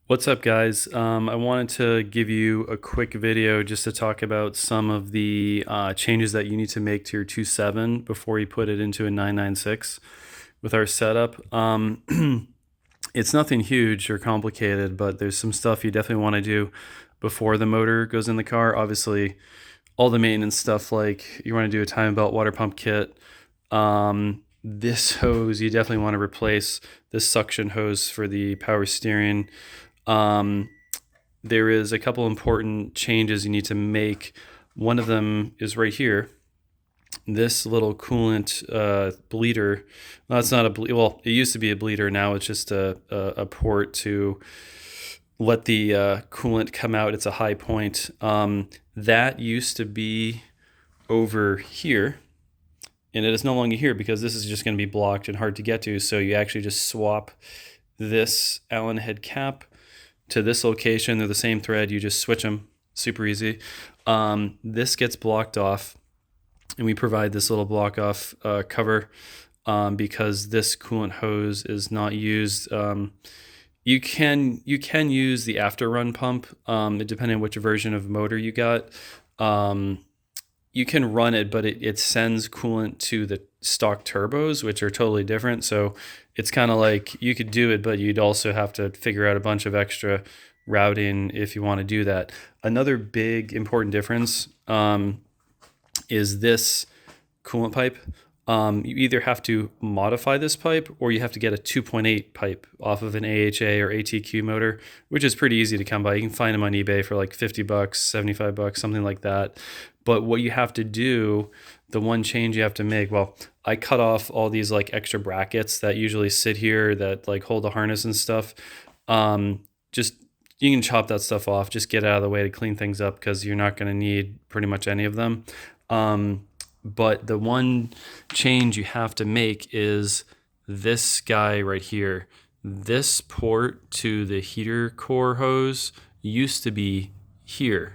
What's up, guys? I wanted to give you a quick video just to talk about some of the changes that you need to make to your 2.7 before you put it into a 996 with our setup. It's nothing huge or complicated, but there's some stuff you definitely want to do before the motor goes in the car. Obviously, all the maintenance stuff, like you want to do a time belt water pump kit. This hose, you definitely want to replace this suction hose for the power steering. Um, there is a couple important changes you need to make. One of them is right here. This little coolant bleeder. Well, it's not a well, it used to be a bleeder. Now it's just a port to let the coolant come out. It's a high point. That used to be over here, and it is no longer here because this is just going to be blocked and hard to get to. So you actually just swap this Allen head cap to this location. They're the same thread. You just switch them. Super easy. This gets blocked off, and we provide this little block off cover because this coolant hose is not used. You can use the after run pump, depending on which version of motor you got. You can run it, but it sends coolant to the stock turbos, which are totally different. So it's kind of like you could do it, but you'd also have to figure out a bunch of extra routing if you want to do that. Another big important difference is this coolant pipe. You either have to modify this pipe or you have to get a 2.8 pipe off of an AHA or ATQ motor, which is pretty easy to come by. You can find them on eBay for like $50, $75, something like that. But what you have to do, the one change you have to make, well, I cut off all these like extra brackets that usually sit here that like hold the harness and stuff. Just you can chop that stuff off, just get it out of the way to clean things up because you're not going to need pretty much any of them. But the one change you have to make is this guy right here. This port to the heater core hose used to be here.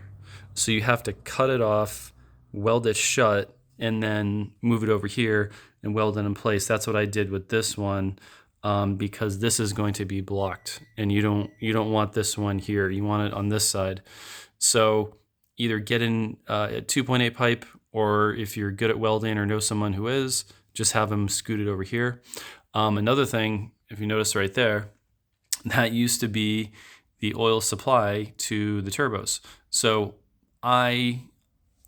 So you have to cut it off, weld it shut, and then move it over here and weld it in place. That's what I did with this one because this is going to be blocked, and you don't want this one here. You want it on this side. So either get in a 2.8 pipe, or if you're good at welding or know someone who is, just have them scoot it over here. Another thing, if you notice right there, that used to be the oil supply to the turbos. So I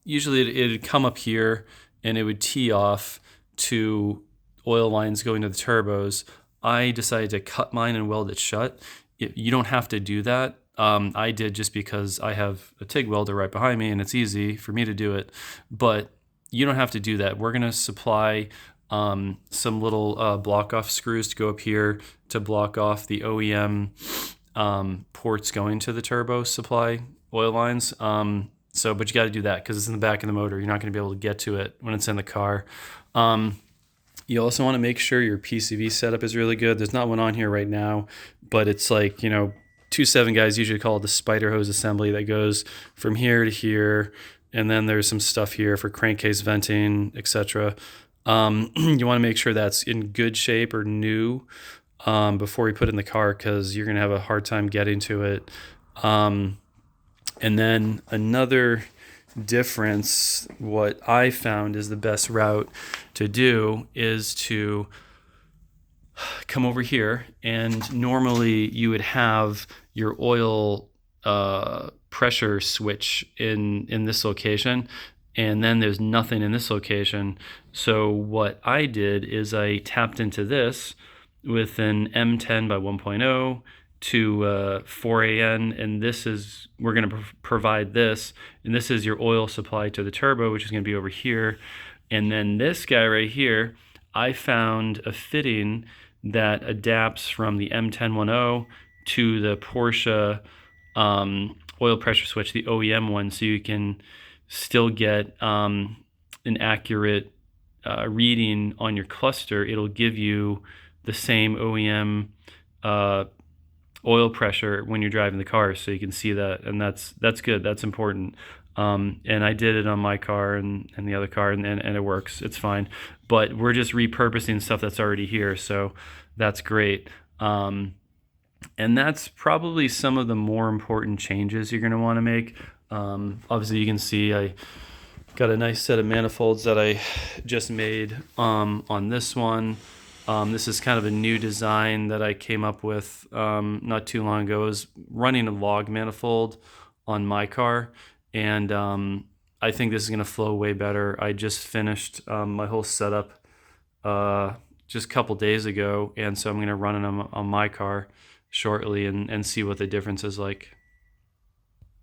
usually it'd come up here and it would tee off to oil lines going to the turbos. I decided to cut mine and weld it shut. You don't have to do that. I did just because I have a TIG welder right behind me and it's easy for me to do it, but you don't have to do that. We're going to supply some little block off screws to go up here to block off the OEM ports going to the turbo supply oil lines. But you got to do that because it's in the back of the motor. You're not going to be able to get to it when it's in the car. You also want to make sure your PCV setup is really good. There's not one on here right now, but it's like, 2.7 guys usually call it the spider hose assembly that goes from here to here. And then there's some stuff here for crankcase venting, etc. You want to make sure that's in good shape or new before you put it in the car because you're going to have a hard time getting to it. And then another difference, what I found is the best route to do is to come over here, and normally you would have your oil pressure switch in this location, and then there's nothing in this location. So what I did is I tapped into this with an M10 by 1.0 to 4AN, and this is, we're going to provide this, and this is your oil supply to the turbo, which is going to be over here. And then this guy right here, I found a fitting that adapts from the M1010 to the Porsche oil pressure switch, the OEM one, so you can still get an accurate reading on your cluster. It'll give you the same OEM oil pressure when you're driving the car, so you can see that, and that's good. That's important. And I did it on my car and the other car, and it works. It's fine. But we're just repurposing stuff that's already here, so that's great. And that's probably some of the more important changes you're going to want to make. Obviously, you can see I got a nice set of manifolds that I just made on this one. This is kind of a new design that I came up with not too long ago. I was running a log manifold on my car, and I think this is going to flow way better. I just finished my whole setup just a couple days ago, and so I'm going to run it on my car shortly and see what the difference is like.